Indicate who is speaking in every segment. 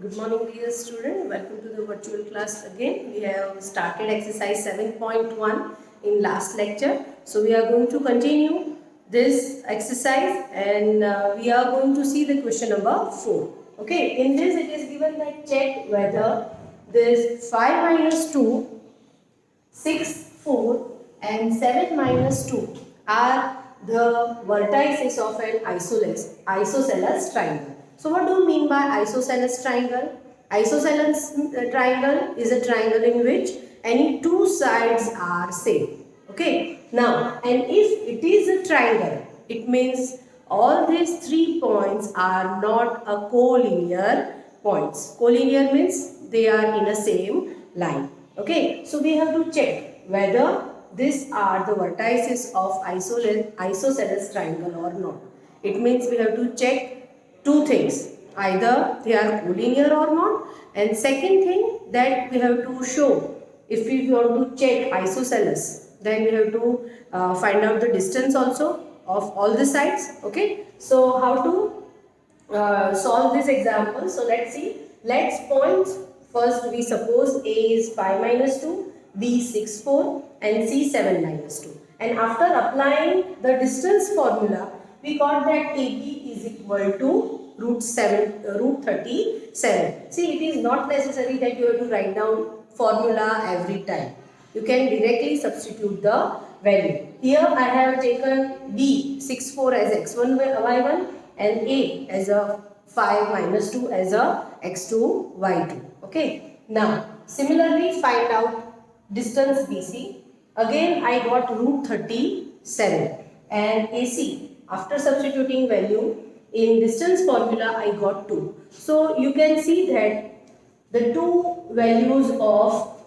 Speaker 1: Good morning, dear student. Welcome to the virtual class again. We have started exercise 7.1 in last lecture. So we are going to continue this exercise and we are going to see the question number 4. Okay, in this it is given that check whether this 5 minus 2, 6, 4 and 7 minus 2 are the vertices of an isosceles triangle. So what do you mean by isosceles triangle? Isosceles triangle is a triangle in which any two sides are same. Okay. Now, and if it is a triangle, it means all these 3 points are not a collinear points. Collinear means they are in a same line. Okay. So we have to check whether these are the vertices of isosceles triangle or not. It means we have to check two things, either they are collinear or not, and second thing that we have to show, if we want to check isosceles, then we have to find out the distance also of all the sides. Okay, so how to solve this example? So let's see. Let's point. First we suppose A is 5 minus 2, B 6 4 and C 7 minus 2. And after applying the distance formula, we got that AB is equal to root 37. See, it is not necessary that you have to write down formula every time. You can directly substitute the value. Here I have taken B 6 4 as x1 y1 and A as a 5 minus 2 as a x2 y2. Okay. Now similarly find out distance BC. Again I got root 37 and AC. After substituting value in distance formula I got 2. So you can see that the two values of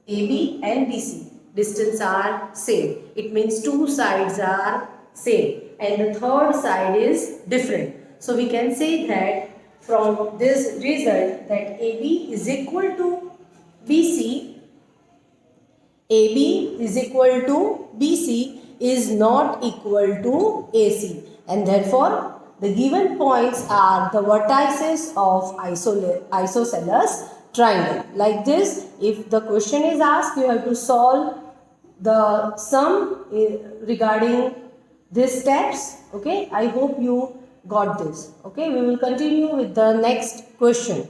Speaker 1: AB and BC distance are same. It means two sides are same and the third side is different. So we can say that from this result that AB is equal to BC, AB is equal to BC is not equal to AC, and therefore the given points are the vertices of isosceles triangle. Like this, if the question is asked, you have to solve the sum regarding these steps. Okay, I hope you got this. Okay, we will continue with the next question.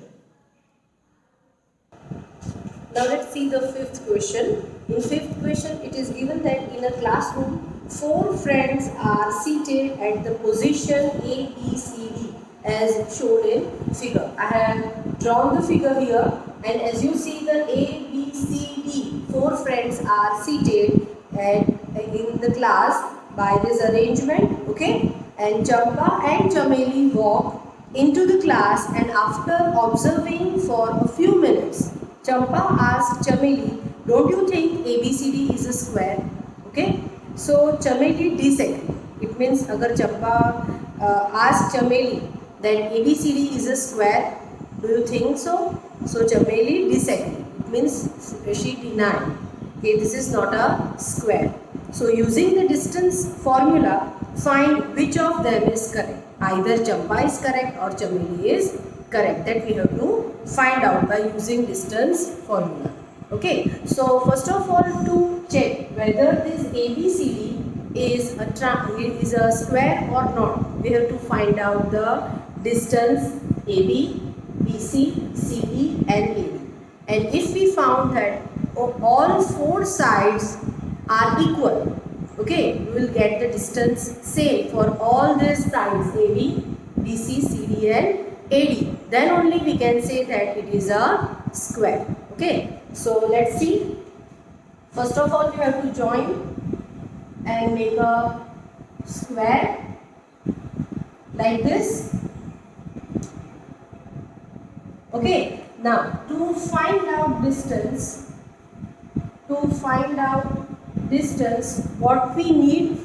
Speaker 1: Now let's see the fifth question. In fifth question, it is given that in a classroom, 4 friends are seated at the position A, B, C, D as shown in figure. I have drawn the figure here, and as you see the A, B, C, D, 4 friends are seated in the class by this arrangement. Okay, and Champa and Chameli walk into the class, and after observing for a few minutes, Champa asked Chameli, don't you think ABCD is a square? Okay. So Chameli disagreed. It means agar Champa asked Chameli that ABCD is a square, do you think so? So Chameli disagreed. It means she denied. Okay, this is not a square. So using the distance formula, find which of them is correct. Either Champa is correct or Chameli is correct. That we have to find out by using distance formula. Okay, so first of all, to check whether this ABCD is a square or not, we have to find out the distance AB, BC, CD and AD. And if we found that all 4 sides are equal, okay, we will get the distance same for all these sides AB, BC, CD and AD. Then only we can say that it is a square. Okay, so let's see. First of all, you have to join and make a square like this. Okay, now to find out distance, what we need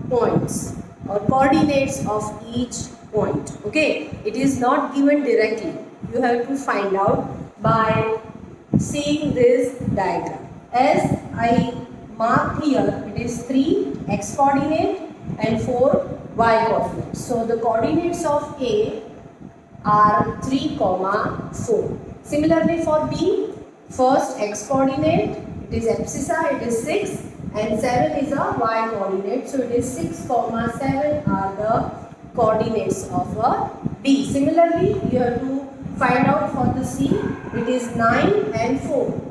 Speaker 1: points or coordinates of each point. Okay, it is not given directly. You have to find out by seeing this diagram. As I marked here, it is 3 x coordinate and 4 y coordinates. So the coordinates of A are 3, 4. Similarly for B, first x coordinate, it is abscissa, it is 6 and 7 is a y coordinate. So it is 6, 7 are the coordinates of a B. Similarly, you have to find out for the C, it is 9 and 4.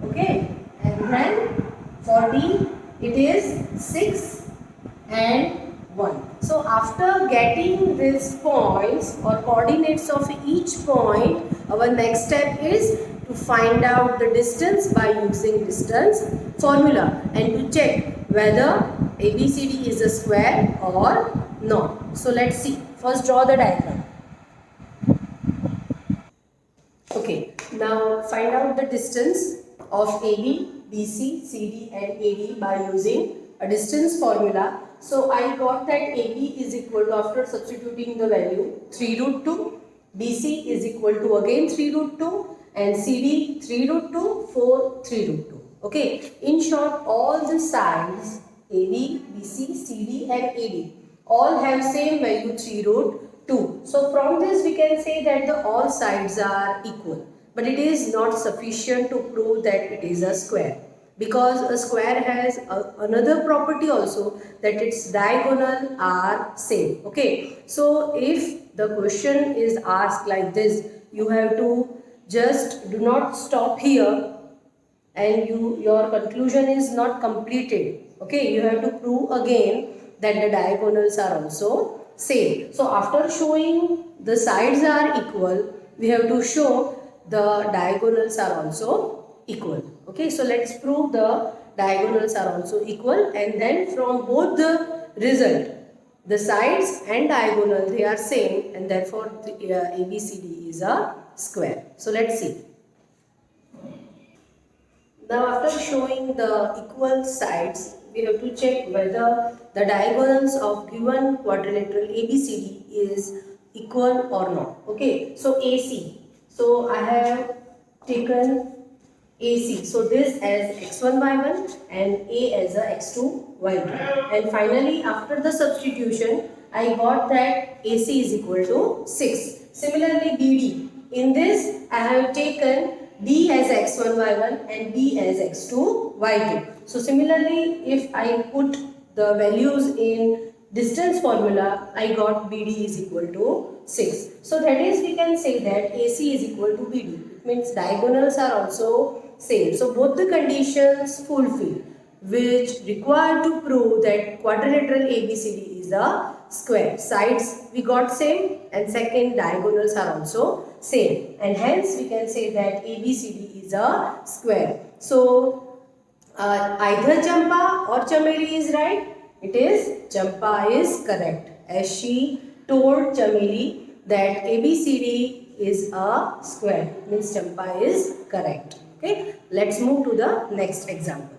Speaker 1: Okay, and then for D, it is 6 and 1. So after getting these points or coordinates of each point, our next step is to find out the distance by using distance formula and to check whether ABCD is a square or not. So let's see. First draw the diagram. Okay, now find out the distance of AB, BC, CD and AD by using a distance formula. So I got that AB is equal to, after substituting the value, 3 root 2, BC is equal to again 3 root 2 and CD 3 root 2, 4, 3 root 2. Okay, in short, all the sides AB, BC, CD and AD all have same value 3 root 2. So from this we can say that the all sides are equal. But it is not sufficient to prove that it is a square, because a square has another property also, that its diagonal are same. Okay, so if the question is asked like this, you have to just do not stop here and your conclusion is not completed. Okay, you have to prove again that the diagonals are also same. So after showing the sides are equal, we have to show the diagonals are also equal. Okay, so let's prove the diagonals are also equal, and then from both the result, the sides and diagonal, they are same, and therefore the ABCD is a square. So let's see. Now after showing the equal sides, we have to check whether the diagonals of given quadrilateral ABCD is equal or not. Okay, so AC. So I have taken AC. So this as x1 y1 and A as a x2 y2. And finally after the substitution, I got that AC is equal to 6. Similarly BD. In this I have taken B as x1 y1 and B as x2 y2. So similarly, if I put the values in distance formula, I got BD is equal to 6. So that is, we can say that AC is equal to BD. It means diagonals are also same. So both the conditions fulfill, which require to prove that quadrilateral ABCD is a square. Sides we got same, and second, diagonals are also same, and hence we can say that ABCD is a square. So either Champa or Chameli is right. It is Champa is correct, as she told Chameli that ABCD is a square, means Champa is correct. Okay, let's move to the next example.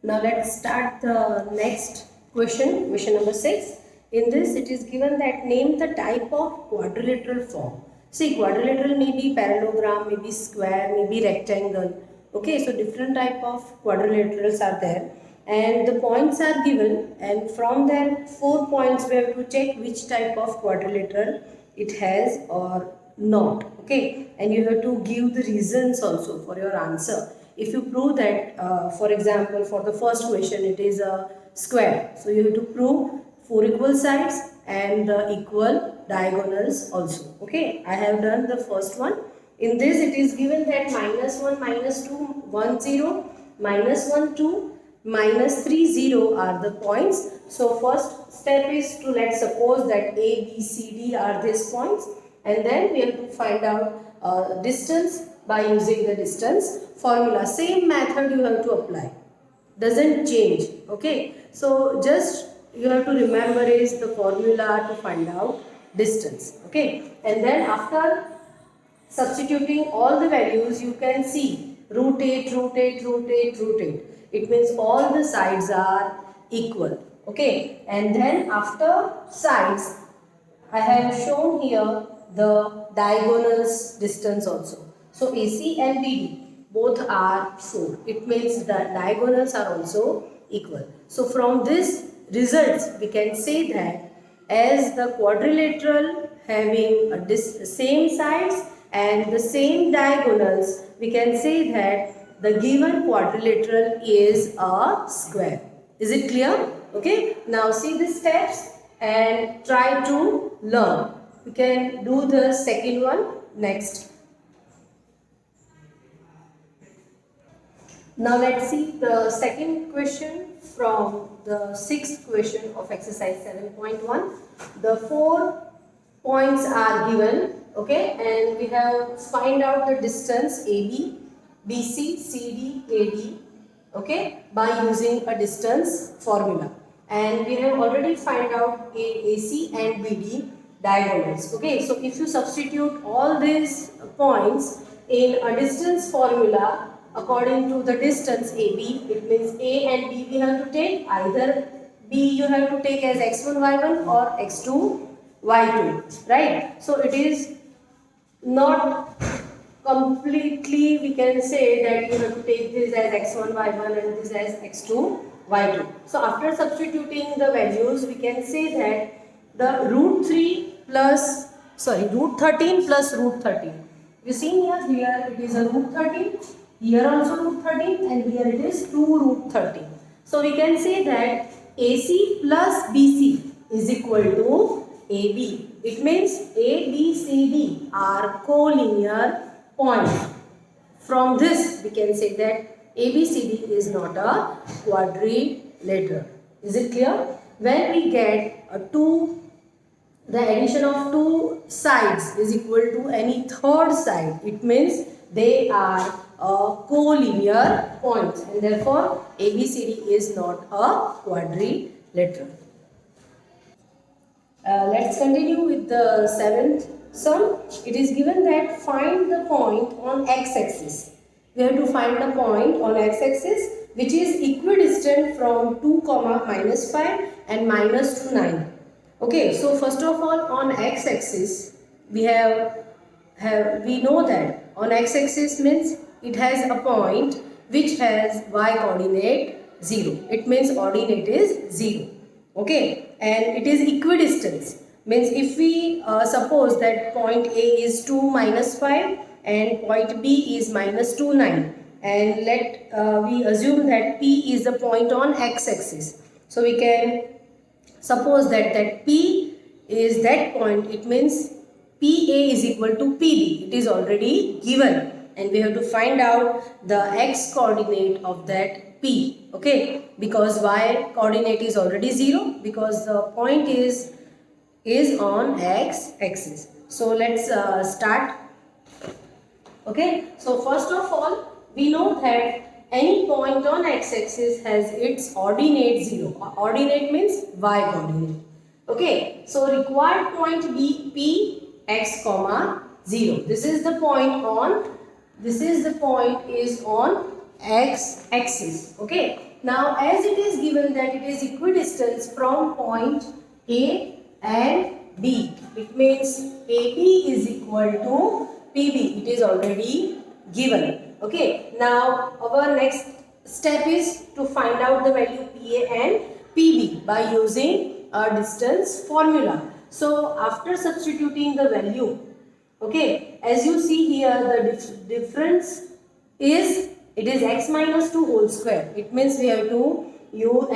Speaker 1: Now let's start the next question, question number 6. In this, it is given that name the type of quadrilateral form. See, quadrilateral may be parallelogram, may be square, may be rectangle. Okay, so different type of quadrilaterals are there, and the points are given, and from there 4 points we have to check which type of quadrilateral it has or not. Okay, and you have to give the reasons also for your answer. If you prove that, for example, for the first question it is a square, so you have to prove 4 equal sides and equal diagonals also. Okay, I have done the first one. In this it is given that -1, -2, 1, 0, -1, 2, -3, 0 are the points. So first step is to, let's suppose that A, B, C, D are these points, and then we have to find out distance by using the distance formula. Same method you have to apply, doesn't change. Okay, so just you have to remember is the formula to find out distance. Okay, and then after substituting all the values, you can see root 8, root 8, root 8, root 8. It means all the sides are equal. Okay, and then after sides, I have shown here the diagonals distance also. So AC and BD both are 4. It means the diagonals are also equal. So from this results we can say that as the quadrilateral having same sides and the same diagonals, we can say that the given quadrilateral is a square. Is it clear? Okay. Now see the steps and try to learn. We can do the second one next. Now let's see the second question from the sixth question of exercise 7.1. The 4 points are given, okay, and we have find out the distance AB, BC, CD, AD, okay, by using a distance formula. And we have already find out AC and BD diagonals. Okay, so if you substitute all these points in a distance formula according to the distance AB, it means A and B we have to take, either B you have to take as x1 y1 or x2 y2, right? So it is not completely, we can say that you have to take this as x1 y1 and this as x2 y2. So after substituting the values, we can say that the root 13 plus root 13. You see here it is a root 13, here also root 13, and here it is 2 root 13. So we can say that AC plus BC is equal to AB. It means A, B, C, D are collinear points. From this we can say that ABCD is not a quadrilateral. Is it clear? When we get the addition of two sides is equal to any third side, it means they are collinear points, and therefore ABCD is not a quadrilateral. Let's continue with the seventh sum. It is given that find the point on x-axis. We have to find the point on x-axis which is equidistant from 2, -5 and -2, 9. Okay, so first of all on x-axis we know that on x-axis means it has a point which has y coordinate 0. It means ordinate is 0. Okay, and it is equidistance. Means if we suppose that point A is 2, -5 and point B is -2, 9, and we assume that P is the point on x-axis. So we can suppose that P is that point. It means PA is equal to PB. It is already given, and we have to find out the x coordinate of that P. Okay, because y coordinate is already 0 because the point is on x-axis. So let's start. Okay, so first of all we know that any point on x-axis has its ordinate 0. Ordinate means y coordinate. Okay, so required point P x, 0. This is the point is on x-axis. Okay, now as it is given that it is equidistance from point A and B, it means AB is equal to PB. It is already given. Okay, now our next step is to find out the value PA and PB by using a distance formula. So after substituting the value, okay, as you see here the difference is x -2 whole square. It means we have to use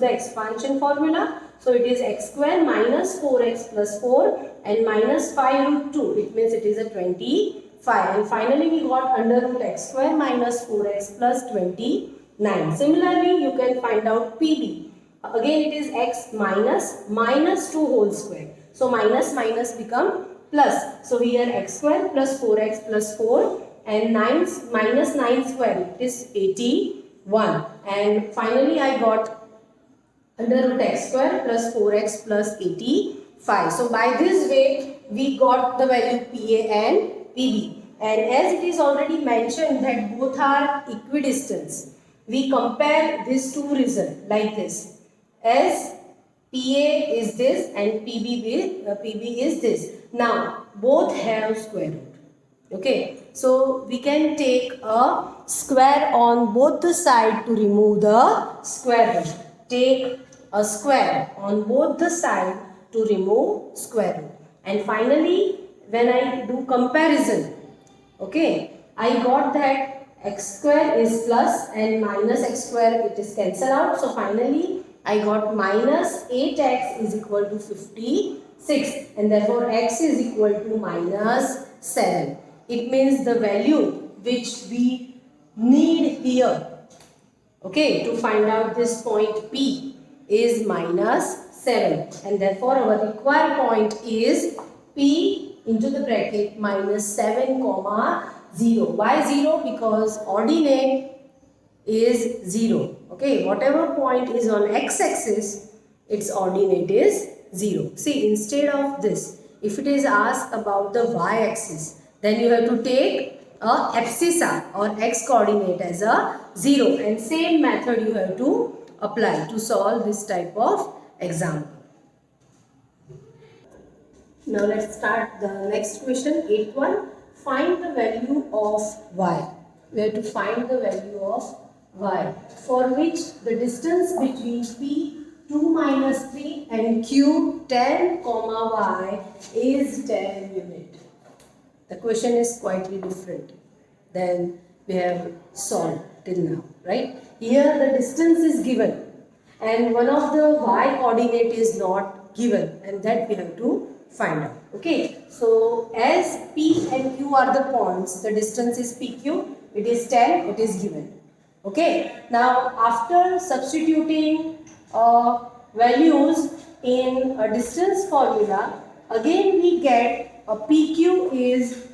Speaker 1: the expansion formula. So it is x square minus 4x plus 4 and minus 5 root 2. It means it is a 25. And finally we got under root x square minus 4x plus 29. Similarly, you can find out PB. Again it is x minus 2 whole square. So minus become plus. So here x square plus 4x plus 4 and minus 9 square, it is 81. And finally I got under root x square plus 4x plus 85. So by this way we got the value PA and PB. And as it is already mentioned that both are equidistance, we compare these two results like this. As PA is this and PB is this. Now both have square root. Okay, so we can take a square on both the side to remove the square root. Take a square on both the side to remove square root. And finally, when I do comparison, okay, I got that x square is plus and minus x square, it is cancelled out. So finally, I got minus 8x is equal to 56, and therefore x is equal to minus 7. It means the value which we need here, okay, to find out this point P is minus 7, and therefore our required point is P into the bracket minus 7 comma 0. Why 0? Because ordinate is 0. Okay, whatever point is on x-axis, its ordinate is 0. See, instead of this, if it is asked about the y-axis, then you have to take a abscissa or x coordinate as a 0, and same method you have to apply to solve this type of example. Now let's start the next question, 8th one. Find the value of y. We have to find the value of y, for which the distance between P 2 minus 3 and Q 10 comma y is 10 unit. The question is quite different than we have solved till now, right? Here the distance is given and one of the y coordinate is not given, and that we have to find out. Okay, so as P and Q are the points, the distance is PQ, it is 10, it is given. Okay, now after substituting values in a distance formula, again we get a PQ is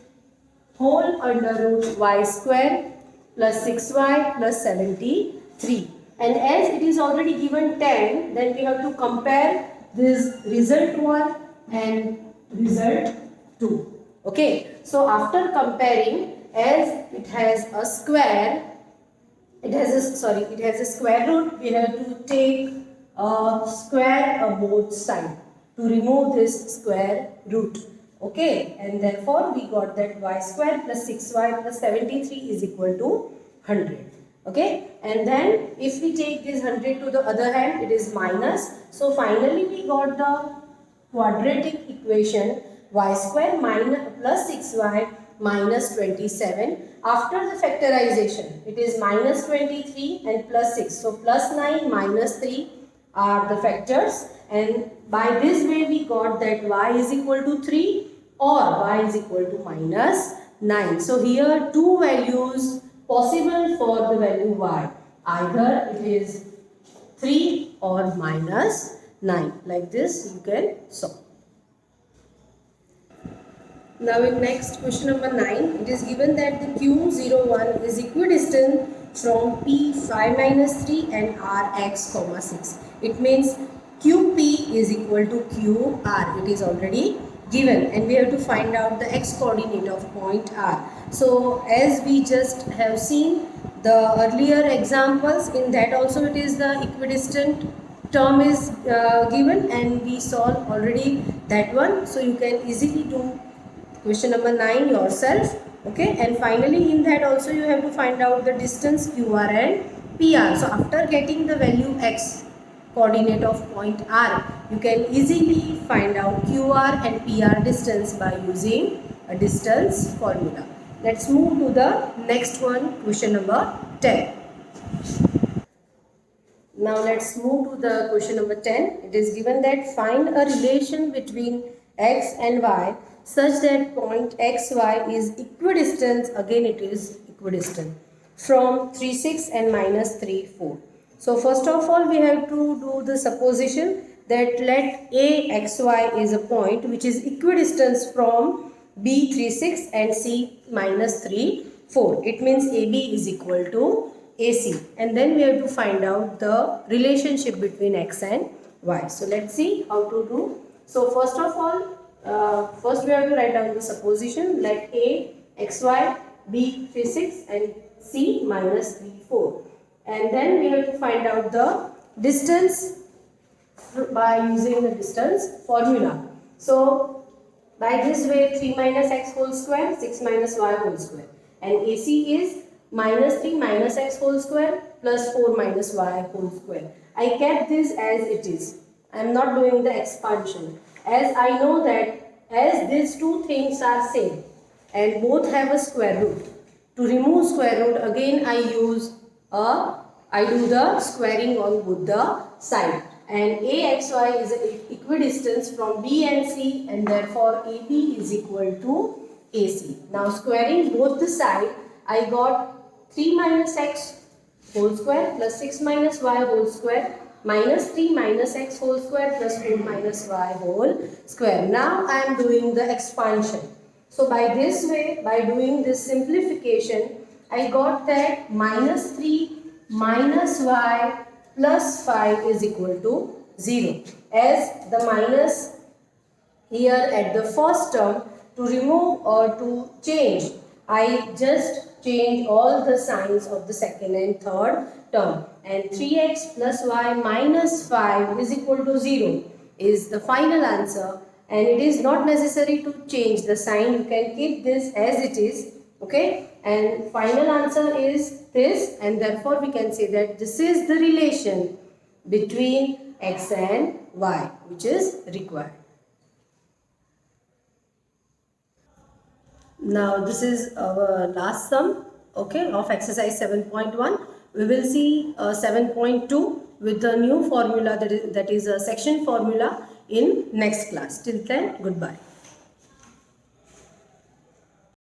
Speaker 1: whole under root y square plus 6y plus 73. And as it is already given 10, then we have to compare this result 1 and result 2. Okay, so after comparing, as it has a square, it has a square root, we have to take a square of both sides to remove this square root. Okay, and therefore we got that y square plus 6y plus 73 is equal to 100. Okay, and then if we take this 100 to the other hand, it is minus. So finally we got the quadratic equation y square minus plus 6y minus 27. After the factorization, it is minus 23 and plus 6. So plus 9 minus 3 are the factors, and by this way we got that y is equal to 3 or y is equal to minus 9. So here two values possible for the value y. Either it is 3 or minus 9. Like this you can solve. Now in next question number 9, it is given that the Q01 is equidistant from P5 minus 3 and Rx comma 6. It means QP is equal to QR. It is already given and we have to find out the x coordinate of point R. So as we just have seen the earlier examples, in that also it is the equidistant term is given and we solve already that one. So you can easily do question number 9 yourself. Okay, and finally in that also you have to find out the distance QR and PR. So after getting the value x coordinate of point R, you can easily find out QR and PR distance by using a distance formula. Let's move to the next one, question number 10. Now let's move to the question number 10. It is given that find a relation between x and y such that point xy is equidistant, again it is equidistant, from 3, 6 and minus 3, 4. So first of all we have to do the supposition that let AXY is a point which is equidistant from B 3, 6 and C minus 3, 4. It means AB is equal to AC, and then we have to find out the relationship between x and y. So let's see how to do. So first of all, first we have to write down the supposition, let A xy, B 3, 6 and C minus 3, 4. And then we have to find out the distance by using the distance formula. So by this way 3 minus x whole square, 6 minus y whole square, and AC is minus 3 minus x whole square plus 4 minus y whole square. I kept this as it is. I am not doing the expansion. as I know that as these two things are same and both have a square root, to remove square root again I do the squaring on both the side, and AXY is an equidistance from B and C, and therefore AB is equal to AC. Now squaring both the side, I got 3 minus x whole square plus 6 minus y whole square minus 3 minus x whole square plus 4 minus y whole square. Now I am doing the expansion. So by this way, by doing this simplification, I got that minus 3 minus y plus 5 is equal to 0. As the minus here at the first term, to remove or to change, I just change all the signs of the second and third term, and 3x plus y minus 5 is equal to 0 is the final answer, and it is not necessary to change the sign. You can keep this as it is, okay, and final answer is this, and therefore we can say that this is the relation between x and y which is required. Now this is our last sum, okay, of exercise 7.1. We will see 7.2 with the new formula, that is a section formula, in next class. Till then, goodbye.